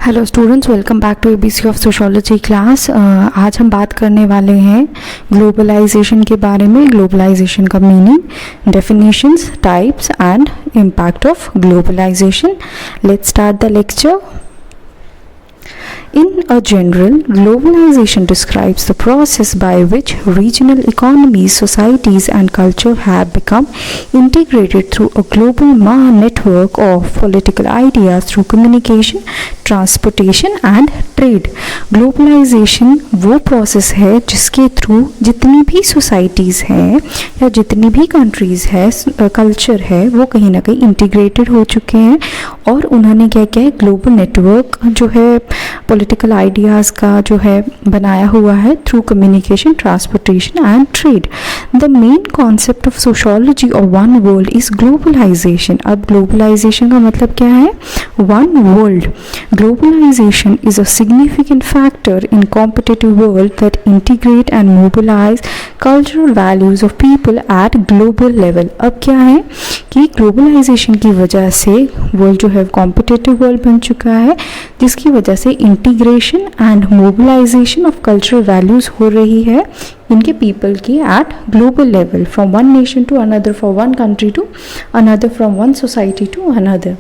Hello students, welcome back to ABC of sociology class. आज हम बात करने वाले हैं ग्लोबलाइजेशन के बारे में। ग्लोबलाइजेशन का meaning, definitions, types and impact of globalization. Let's start the lecture. In a general, globalization describes the process by which regional economies, societies, and culture have become integrated through a global network of political ideas through communication, transportation, and trade. Globalization वो process है जिसके through जितनी भी societies हैं या जितनी भी countries है, culture है, वो कहीं ना कहीं integrated हो चुके हैं और उन्होंने क्या क्या है, global network जो है पॉलिटिकल आइडियाज़ का जो है बनाया हुआ है through communication, transportation and trade. The main concept of sociology of one world is globalization. अब ग्लोबलाइजेशन का मतलब क्या है? One world. Globalization is a significant factor in competitive world that integrate and mobilize cultural values of people at global level. अब क्या है कि globalisation की वजह से वर्ल्ड जो है कॉम्पिटिटिव वर्ल्ड बन चुका है, जिसकी वजह से integration and mobilization of cultural values हो रही है इनके पीपल की at global level, from one nation to another, from one country to another, from one society to another.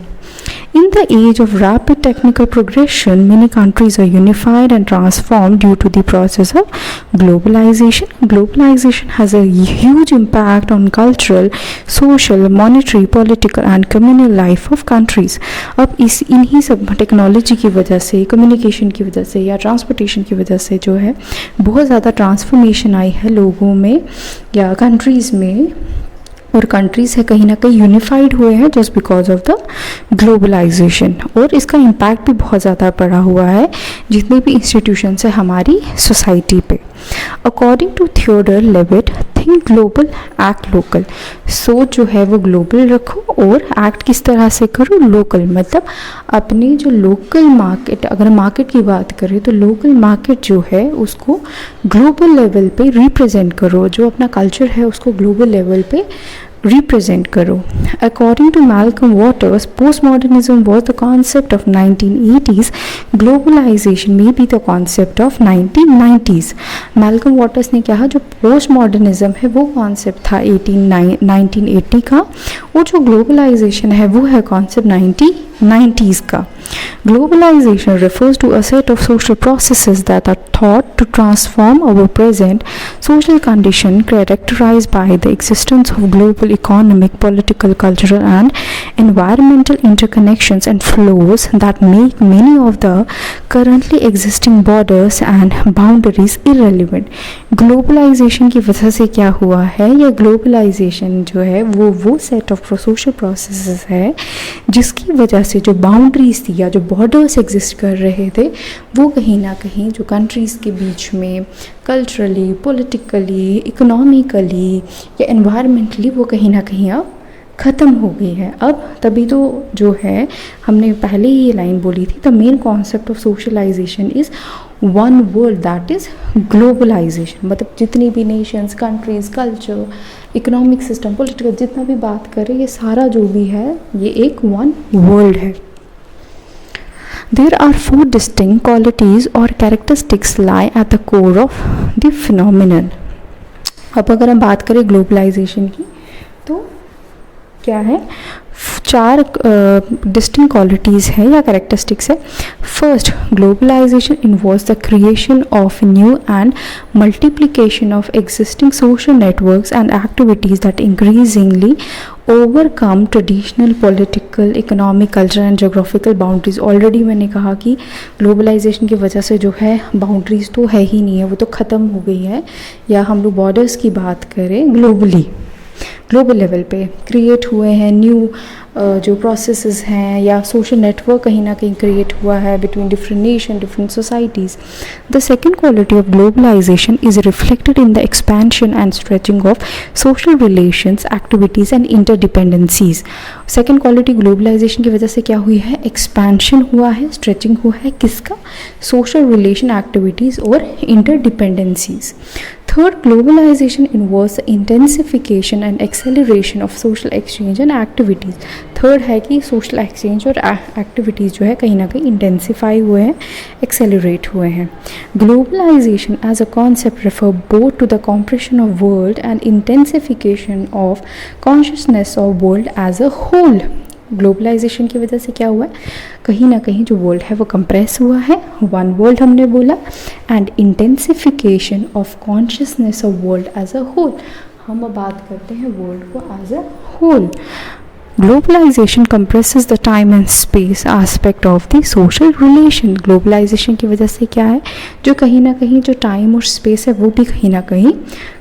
In the age of rapid technical progression, many countries are unified and transformed due to the process of globalization. Globalization has a huge impact on cultural, social, monetary, political and communal life of countries. अब इन्हीं सब technology की वजह से, communication की वजह से या ट्रांसपोर्टेशन की वजह से जो है बहुत ज़्यादा ट्रांसफॉर्मेशन आई है लोगों में या कंट्रीज़ में, और कंट्रीज़ है कहीं ना कहीं यूनिफाइड हुए हैं just because of the globalization. और इसका इम्पैक्ट भी बहुत ज़्यादा पड़ा हुआ है जितने भी इंस्टीट्यूशंस है हमारी सोसाइटी पे। According to Theodore Levitt, think global act local. सोच जो है वो ग्लोबल रखो और एक्ट किस तरह से करो? लोकल। मतलब अपने जो लोकल मार्केट, अगर मार्केट की बात करें तो लोकल मार्केट जो है उसको ग्लोबल लेवल पे रिप्रेजेंट करो, जो अपना कल्चर है उसको ग्लोबल लेवल पे represent करो। According to Malcolm Waters, postmodernism was the concept of 1980s. Globalization may be the concept of 1990s. Malcolm Waters ने कहा जो postmodernism है वो concept था 1980 का, और जो globalization है वो है concept 1990s का। Globalization refers to a set of social processes that are thought to transform our present social condition characterized by the existence of global economic, political, cultural and environmental interconnections and flows that make many of the currently existing borders and boundaries irrelevant. Globalization की वजह से क्या हुआ है, या globalization जो है वो set of social processes है जिसकी वजह से जो बाउंड्रीज थी या जो बॉर्डर्स एग्जिस्ट कर रहे थे वो कहीं ना कहीं जो कंट्रीज़ के बीच में कल्चरली, पॉलिटिकली, इकोनॉमिकली या एनवायरमेंटली वो कहीं ना कहीं अब ख़त्म हो गई है। अब तभी तो जो है हमने पहले ही ये लाइन बोली थी, the main concept of socialization is one world, that is globalization. मतलब जितनी भी nations, countries, culture, economic system, political, जितना भी बात करें ये सारा जो भी है ये एक वन वर्ल्ड है। There are four distinct qualities or characteristics lie at the core of the phenomenon. अब अगर हम बात करें ग्लोबलाइजेशन की तो क्या है, चार डिस्टिंक्ट क्वालिटीज़ है या कैरेक्टरिस्टिक्स है। First, globalization involves the creation of new and multiplication of existing social networks and activities that increasingly overcome traditional political, economic, cultural and geographical boundaries. Already मैंने कहा कि ग्लोबलाइजेशन की वजह से जो है बाउंड्रीज तो है ही नहीं है, वो तो ख़त्म हो गई है। या हम लोग बॉर्डर्स की बात करें, ग्लोबल लेवल पे क्रिएट हुए हैं न्यू जो प्रोसेसेस हैं या सोशल नेटवर्क कहीं ना कहीं क्रिएट हुआ है between different nation, different societies. The second quality of globalization is reflected in the expansion and stretching of social relations, activities and interdependencies. Second quality globalization की वजह से क्या हुई है, एक्सपेंशन हुआ है, स्ट्रेचिंग हुआ है, किसका? सोशल रिलेशन, एक्टिविटीज़ और interdependencies. Third, globalization involves the intensification and acceleration of social exchange and activities. Third है कि सोशल एक्सचेंज और एक्टिविटीज़ जो है कहीं ना कहीं इंटेंसिफाई हुए हैं, एक्सेलरेट हुए हैं. Globalization as a concept refer both to the compression of world and intensification of consciousness of world as a whole. Globalization की वजह से क्या हुआ है, कहीं ना कहीं जो वर्ल्ड है वो कंप्रेस हुआ है, वन वर्ल्ड हमने बोला, and intensification of consciousness of world as a whole. हम अब बात करते हैं वर्ल्ड को as a whole. Globalization compresses the time and space aspect of the social relation. Globalization की वजह से क्या है, जो कहीं ना कहीं जो टाइम और स्पेस है वो भी कहीं ना कहीं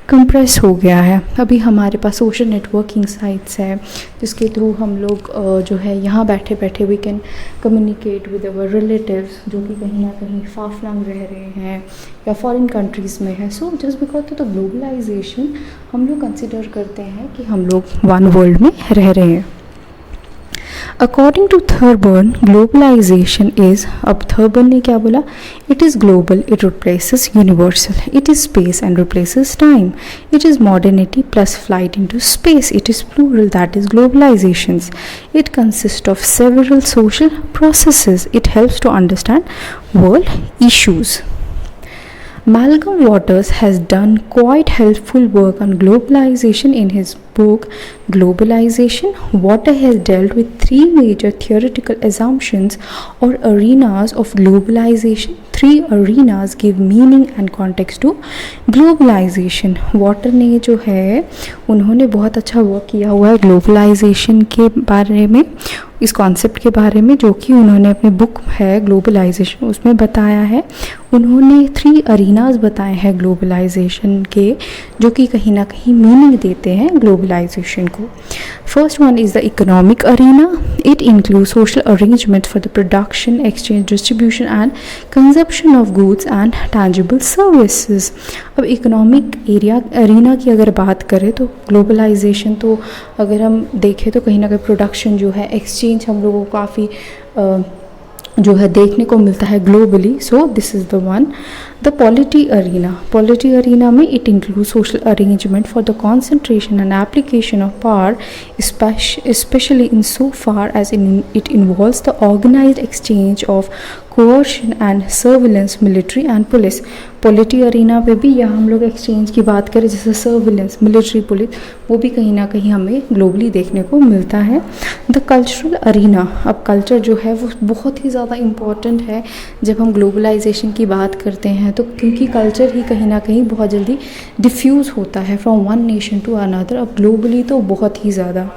कंप्रेस हो गया है. अभी हमारे पास सोशल नेटवर्किंग साइट्स है जिसके थ्रू हम लोग जो है यहाँ बैठे बैठे we can communicate with our relatives जो कि कहीं ना कहीं फार फ्लंग रह रहे हैं या फॉरेन कंट्रीज़ में है. सो जस्ट बिकॉज तो ग्लोबलाइजेशन हम लोग कंसिडर करते हैं कि हम लोग वन वर्ल्ड में रह रहे हैं. According to Thurber, globalization is, अब Thurber ने क्या बोला, it is global, it replaces universal, it is space and replaces time, it is modernity plus flight into space, it is plural, that is globalizations, it consists of several social processes, it helps to understand world issues. Malcolm Waters has done quite helpful work on globalization in his book Globalization. Waters has dealt with three major theoretical assumptions or arenas of globalization. Three arenas give meaning and context to globalization. Waters ने जो है उन्होंने बहुत अच्छा work किया हुआ है globalisation के बारे में, इस कॉन्सेप्ट के बारे में, जो कि उन्होंने अपनी बुक है ग्लोबलाइजेशन उसमें बताया है. उन्होंने 3 अरीनाज बताए हैं ग्लोबलाइजेशन के जो कि कहीं ना कहीं मीनिंग देते हैं ग्लोबलाइजेशन को. First one is the economic arena. It include social arrangement for the production, exchange, distribution and consumption of goods and tangible services. अब इकोनॉमिक अरीना की अगर बात करें तो ग्लोबलाइजेशन तो अगर हम देखें तो कहीं ना कहीं प्रोडक्शन जो है, एक्सचेंज हम लोगों को काफ़ी जो है देखने को मिलता है globally. So this is the one. The polity arena. Polity arena में it include social arrangement for the concentration and application of power, especially in so far as it involves the organized exchange of coercion and surveillance, military and police. Polity arena पे भी यहाँ हम लोग exchange की बात करें जैसे surveillance, military, police, वो भी कहीं ना कहीं हमें ग्लोबली देखने को मिलता है. The cultural arena. अब कल्चर जो है वो बहुत ही ज़्यादा इम्पॉर्टेंट है जब हम ग्लोबलाइजेशन की बात करते हैं, तो क्योंकि कल्चर ही कहीं ना कहीं बहुत जल्दी डिफ्यूज़ होता है from one nation to another. अब ग्लोबली तो बहुत ही ज़्यादा.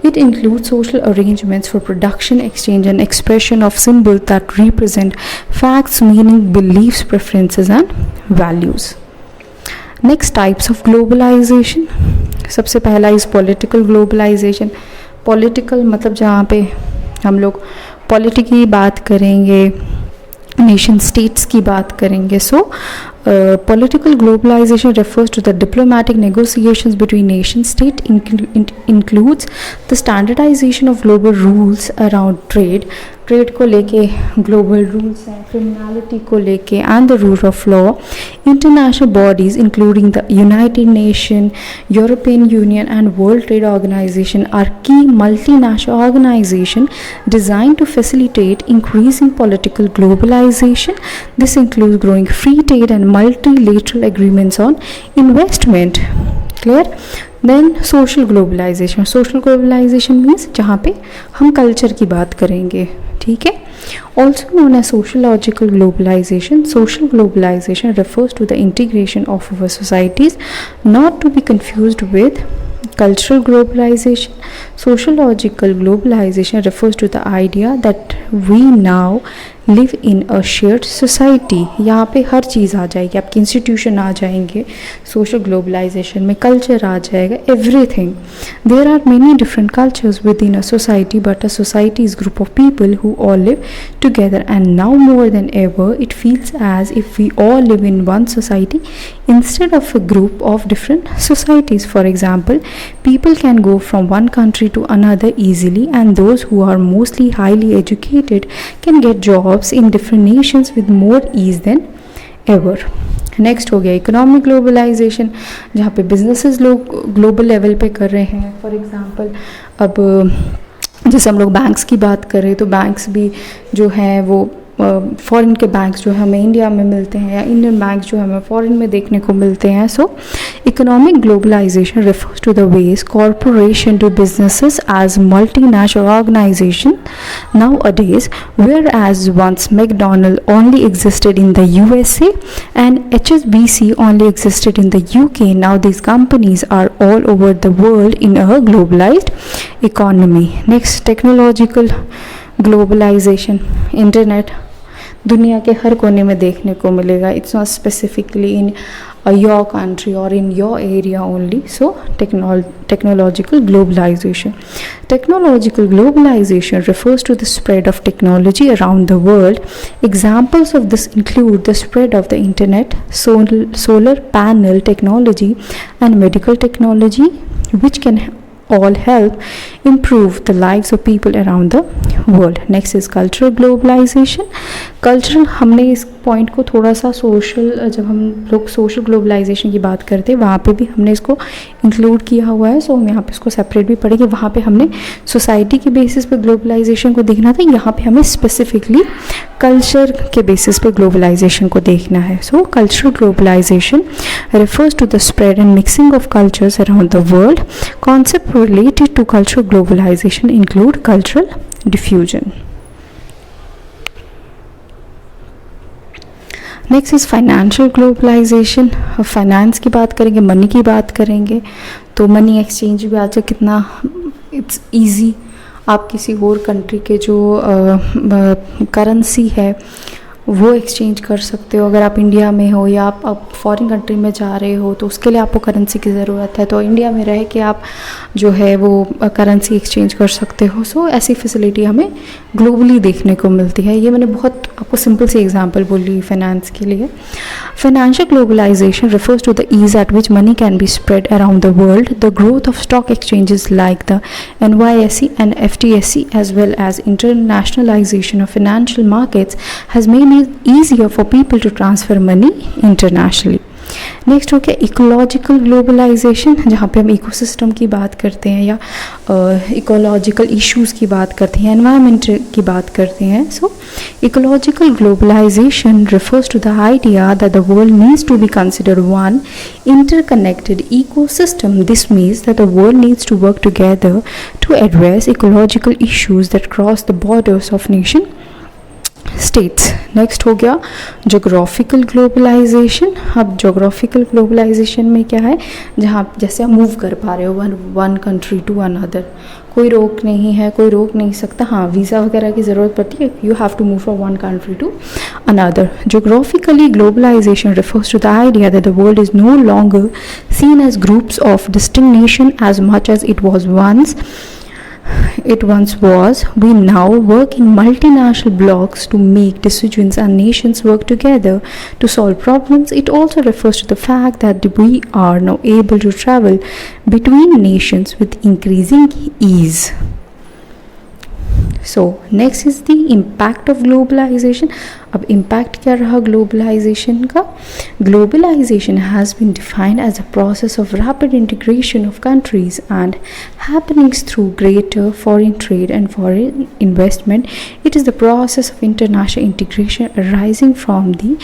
It include social arrangements for production, exchange and expression of symbol that represent facts, meaning, believes, preferences and values. Next types of globalization. सबसे पहला इस पॉलिटिकल ग्लोबलाइजेशन. पॉलिटिकल मतलब जहाँ पे हम लोग पॉलिटिक की बात करेंगे, नेशन स्टेट्स की बात करेंगे. सो political globalization refers to the diplomatic negotiations between nation state, includes the standardization of global rules around trade को लेके ग्लोबल रूल्स हैं, क्रिमिनलिटी को लेके and the rule of law. International bodies including the United Nation, European Union and World Trade Organization are की multinational organization designed to facilitate increasing political globalization. This includes growing free trade and multilateral agreements on investment. Clear? Then social globalization. Social globalization means जहाँ पे हम culture की बात करेंगे, ठीक है. Also known as sociological globalization. Social globalization refers to the integration of our societies, not to be confused with cultural globalization. Sociological globalization refers to the idea that we now live in a shared society. यहाँ पे हर चीज़ आ जाएगी, आपके institution आ जाएंगे social globalization में, culture आ जाएगा, everything. There are many different cultures with in a society, but a society is group of people who all live together, and now more than ever it feels as if we all live in one society instead of a group of different societies. For example, people can go from one country to another easily, and those who are mostly highly educated can get jobs in different nations with more ease than ever. Next हो गया economic globalisation, जहाँ पे businesses लोग global level पे कर रहे हैं. For example अब जैसे हम लोग बैंक्स की बात करें तो बैंक्स भी जो हैं वो फॉरेन के बैंक्स जो हमें इंडिया में मिलते हैं या इंडियन बैंक्स जो हमें फॉरेन में देखने को मिलते हैं. So economic globalization refers to the ways corporation do businesses as multinational organization nowadays, whereas once McDonald only existed in the USA and HSBC only existed in the UK. Now these companies are all over the world in a globalized economy. Next, technological globalization. Internet दुनिया के हर कोने में देखने को मिलेगा. It's not specifically in your country और in your area only. So technological globalization. Technological globalization refers to the spread of technology around the world. Examples of this include the spread of the internet, solar panel technology, and medical technology, which can all help improve the lives of people around the world. Next is cultural globalization. Cultural, हमने इस point को थोड़ा सा social, जब हम लोग social globalisation की बात करते हैं वहाँ पे भी हमने इसको इंक्लूड किया हुआ है. सो हम यहाँ पे इसको सेपरेट भी पढ़ेंगे. वहाँ पे हमने सोसाइटी के बेसिस पे ग्लोबलाइजेशन को देखना था. यहाँ पे हमें स्पेसिफिकली कल्चर के बेसिस पे ग्लोबलाइजेशन को देखना है. So cultural globalization refers to the spread and mixing of cultures around the world. Concepts related to cultural globalization include cultural diffusion. Next is financial globalization. Finance की बात करेंगे, money की बात करेंगे तो मनी एक्सचेंज भी आज कितना इट्स ईजी. आप किसी और कंट्री के जो करेंसी है वो एक्सचेंज कर सकते हो. अगर आप इंडिया में हो या आप फॉरेन कंट्री में जा रहे हो तो उसके लिए आपको करेंसी की ज़रूरत है, तो इंडिया में रह के आप जो है वो करेंसी एक्सचेंज कर सकते हो. सो ऐसी फैसिलिटी हमें ग्लोबली देखने को मिलती है. ये मैंने बहुत आपको सिंपल सी एग्जांपल बोली फाइनेंस के लिए. Financial globalization refers to the ease at which money can be spread around the world. The growth of stock exchanges like the NYSE and FTSE as well as internationalization of financial markets has made it easier for people to transfer money internationally. Next हो गया ecological globalisation, जहाँ पे हम ecosystem की बात करते हैं या इकोलॉजिकल इश्यूज़ की बात करते हैं, एनवायरनमेंट की बात करते हैं. So ecological globalization refers to the idea that the world needs to be considered one interconnected ecosystem. This means that the world needs to work together to address ecological issues that cross the borders of nation states. Next हो गया geographical globalisation. अब geographical globalisation में क्या है, जहाँ जैसे आप move कर पा रहे हो वन कंट्री टू अनदर, कोई रोक नहीं है, कोई रोक नहीं सकता. हाँ, वीज़ा वगैरह की ज़रूरत पड़ती है. You have to move from one country to another. Geographically globalization refers to the idea that the world is no longer seen as groups of distinct nations as much as it once was. We now work in multinational blocks to make decisions and nations work together to solve problems. It also refers to the fact that we are now able to travel between nations with increasing ease. So next is the impact of globalization. अब impact क्या रहा globalization का? Globalization has been defined as a process of rapid integration of countries and happenings through greater foreign trade and foreign investment. It is the process of international integration arising from the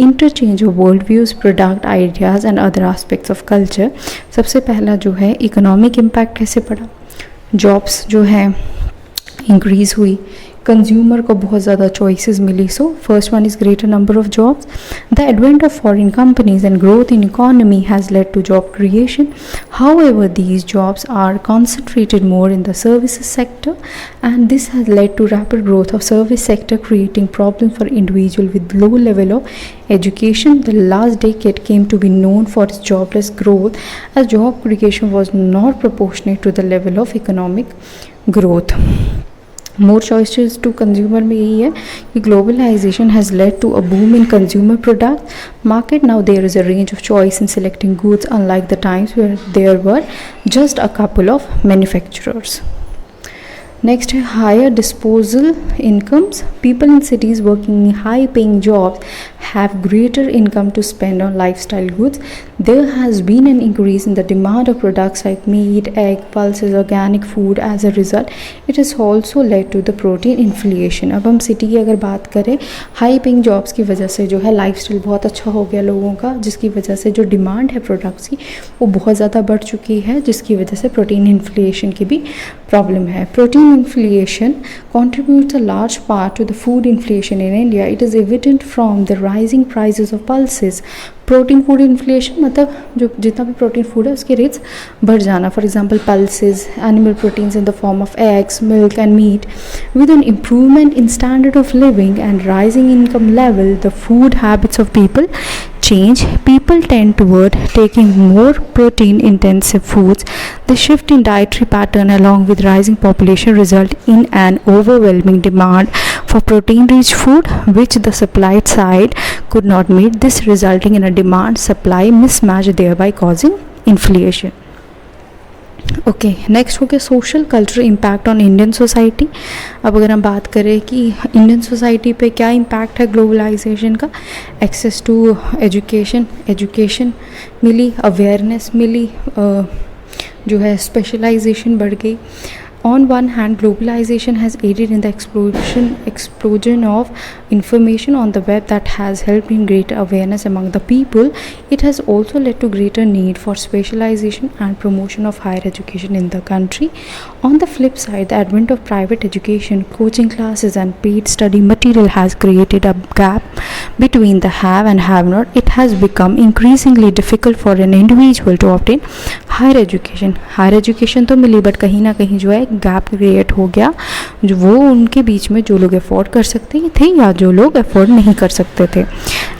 interchange of worldviews, product, ideas and other aspects of culture. सबसे पहला जो है economic impact कैसे पड़ा? Jobs जो है increase हुई, consumer को बहुत ज़्यादा चॉइसेस मिली. So first one is greater number of jobs. The advent of foreign companies and growth in economy has led to job creation. However these jobs are concentrated more in the services sector and this has led to rapid growth of service sector, creating problem for individual with low level of education. The last decade came to be known for its jobless growth as job creation was not proportionate to the level of economic growth. More choices to consumer में यही है कि globalization has led to a boom in consumer product market. Now there is a range of choice in selecting goods, unlike the times where there were just a couple of manufacturers. Next, higher disposable incomes. People in cities working in high-paying jobs have greater income to spend on lifestyle goods, there has been an increase in the demand of products like meat, egg, pulses, organic food. As a result, it has also led to the protein inflation. अब हम city की अगर बात करें, high paying jobs की वजह से जो है लाइफस्टाइल बहुत अच्छा हो गया लोगों का, जिसकी वजह से जो डिमांड है प्रोडक्ट्स की वो बहुत ज़्यादा बढ़ चुकी है, जिसकी वजह से प्रोटीन इन्फ्लेशन की भी प्रॉब्लम है. Protein inflation contributes a large part to the food inflation in India. It is evident from the rising prices of pulses. Protein food inflation मतलब जो जितना भी प्रोटीन फूड है उसके रेट्स बढ़ जाना. For example pulses, animal proteins in the form of eggs, milk and meat. With an improvement in standard of living and rising income level, the food habits of people change. People tend toward taking more protein intensive foods. The shift in dietary pattern along with rising population result in an overwhelming demand for protein rich food which the supply side could not meet, this resulting in a demand supply mismatch, thereby causing inflation. Okay, next हो गया social cultural impact on Indian society. अब अगर हम बात करें कि Indian society पे क्या इम्पैक्ट है ग्लोबलाइजेशन का, एक्सेस टू एजुकेशन मिली, अवेयरनेस मिली, जो है स्पेशलाइजेशन बढ़ गई. On one hand, globalization has aided in the explosion of information on the web that has helped in greater awareness among the people. It has also led to greater need for specialization and promotion of higher education in the country. On the flip side, the advent of private education, coaching classes and paid study material has created a gap between the have and have not. It has become increasingly difficult for an individual to obtain higher education. Higher education तो मिली, but कहीं ना कहीं जो है gap create हो गया जो वो उनके बीच में, जो लोग अफोर्ड कर सकते थे या जो लोग अफोर्ड नहीं कर सकते थे.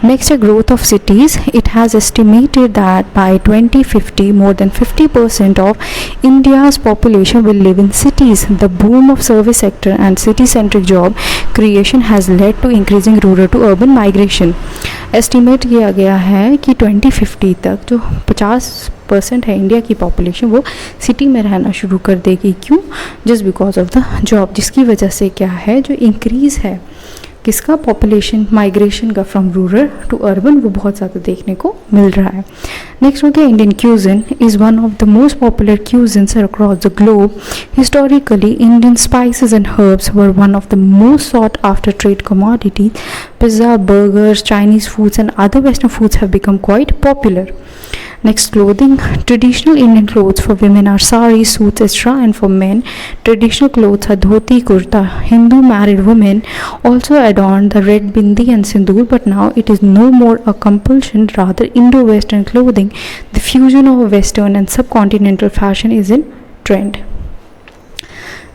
नेक्स्ट है growth of cities. It has estimated that bye 2050 more than 50% of India's population will live in cities. The boom of service sector and city-centric job creation has led to increasing rural to urban migration. Estimate किया गया है कि 2050 तक जो 50% है India की population वो city में रहना शुरू कर देगी. क्यों? Just because of the job, जिसकी वजह से क्या है जो इंक्रीज़ है किसका, पॉपुलेशन माइग्रेशन का फ्रॉम रूरल टू अर्बन, वो बहुत ज़्यादा देखने को मिल रहा है. नेक्स्ट हो गया Indian cuisine is one of the most popular cuisines across the globe. Historically Indian spices and herbs were one of the most sought after trade commodities. Pizza, burgers, Chinese foods and other Western foods have become quite popular. Next, clothing. Traditional Indian clothes for women are saris, suits, etc. and for men, traditional clothes are dhoti, kurta. Hindu married women also adorn the red bindi and sindoor, but now it is no more a compulsion, rather Indo-Western clothing. The fusion of Western and subcontinental fashion is in trend.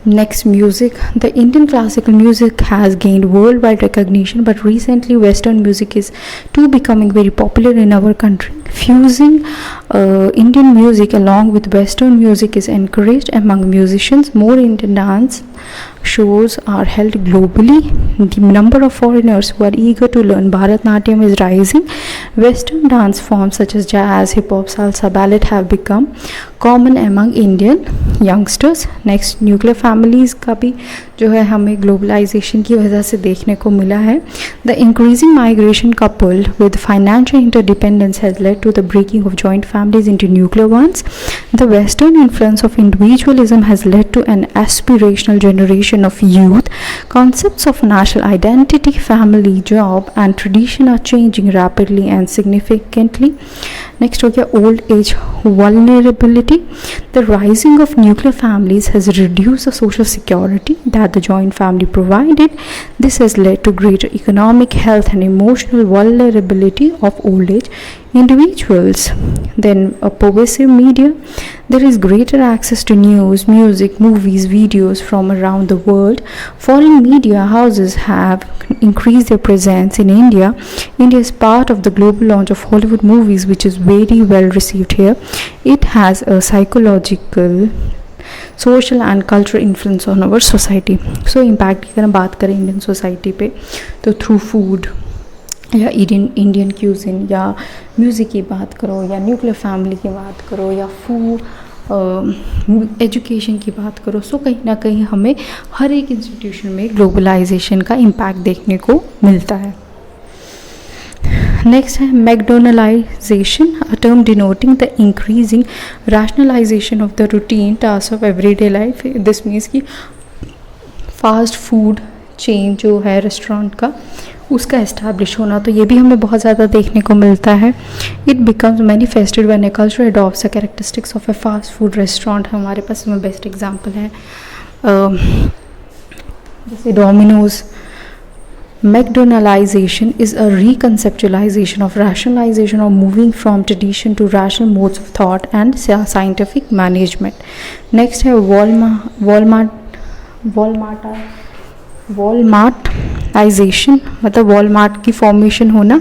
Next, music. The Indian classical music has gained worldwide recognition, but recently Western music is too becoming very popular in our country. Fusing Indian music along with Western music is encouraged among musicians. More Indian dance shows are held globally. The number of foreigners who are eager to learn Bharatnatyam is rising. Western dance forms such as jazz, hip hop, salsa, ballet have become common among Indian youngsters. Next, nuclear families का भी जो है हमें globalisation की वजह से देखने को मिला है. The increasing migration coupled with financial interdependence has led to the breaking of joint families into nuclear ones. The Western influence of individualism has led to an aspirational generation of youth. Concepts of national identity, family, job and tradition are changing rapidly and significantly. Next हो गया old age vulnerability. The rising of nuclear families has reduced the social security that the joint family provided. This has led to greater economic, health and emotional vulnerability of old age individuals. Then a pervasive media. There is greater access to news, music, movies, videos from around the world. Foreign media houses have increased their presence in India. India is part of the global launch of Hollywood movies, which is very well received here. It has a psychological, social and cultural influence on our society. So impact की अगर हम बात करें Indian society पे तो through food या Indian cuisine या music की बात करो या न्यूक्लियर फैमिली की बात करो या फूड एजुकेशन की बात करो, सो कहीं ना कहीं हमें हर एक इंस्टीट्यूशन में ग्लोबलाइजेशन का इम्पैक्ट देखने को मिलता है. Next है McDonaldization, a term denoting the increasing rationalization of the routine tasks of everyday life. This means कि फास्ट फूड चेन जो है रेस्टोरेंट का, उसका इस्टेब्लिश होना, तो ये भी हमें बहुत ज़्यादा देखने को मिलता है. It becomes manifested when a culture adopts the characteristics of A fast food restaurant. हमारे पास इसमें बेस्ट एग्जांपल है जैसे Domino's. McDonaldization is a reconceptualization of rationalization of moving from tradition to rational modes of thought and scientific management. Next है वॉलमार्टाइजेशन, मतलब Walmart की formation होना.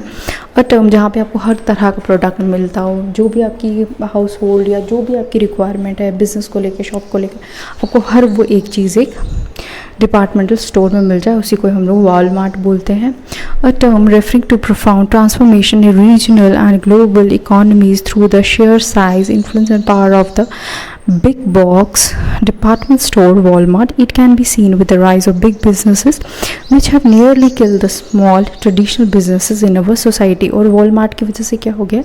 और term जहाँ पे आपको हर तरह का प्रोडक्ट मिलता हो, जो भी आपकी हाउस होल्ड या जो भी आपकी रिक्वायरमेंट है बिज़नेस को लेकर, शॉप को लेकर, आपको हर वो एक चीज़ एक डिपार्टमेंटल स्टोर में मिल जाए, उसी को हम लोग वॉलमार्ट बोलते हैं. A term referring to profound transformation in regional and global economies through the share size, influence and power of the big box department store Walmart. It can be seen with the rise of big businesses which have nearly killed the small traditional businesses in our society. और Walmart की वजह से क्या हो गया,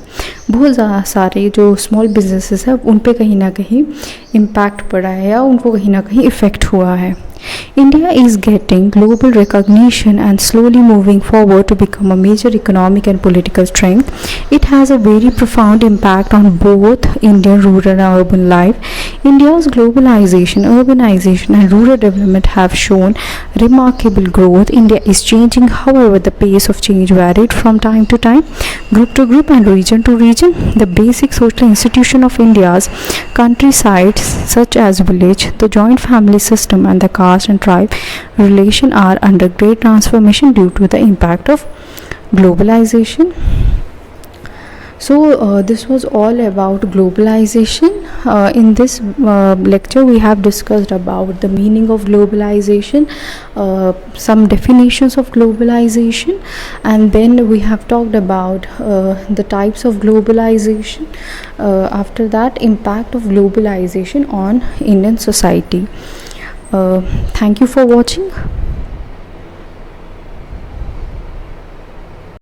बहुत ज़्यादा सारे जो स्मॉल बिजनेसेस हैं उन पे कहीं ना कहीं इम्पैक्ट पड़ा है या उनको कहीं ना कहीं इफ़ेक्ट हुआ है. India is getting global recognition and slowly moving forward to become a major economic and political strength. It has a very profound impact on both Indian rural and urban life. India's globalization, urbanization and rural development have shown remarkable growth. India is changing, however the pace of change varied from time to time, group to group and region to region. The basic social institution of India's countryside, such as village, the joint family system and the caste and tribe relation are under great transformation due to the impact of globalization. So this was all about globalization. In this lecture we have discussed about the meaning of globalization, some definitions of globalization, and then we have talked about the types of globalization. After that, impact of globalization on Indian society. Thank you for watching.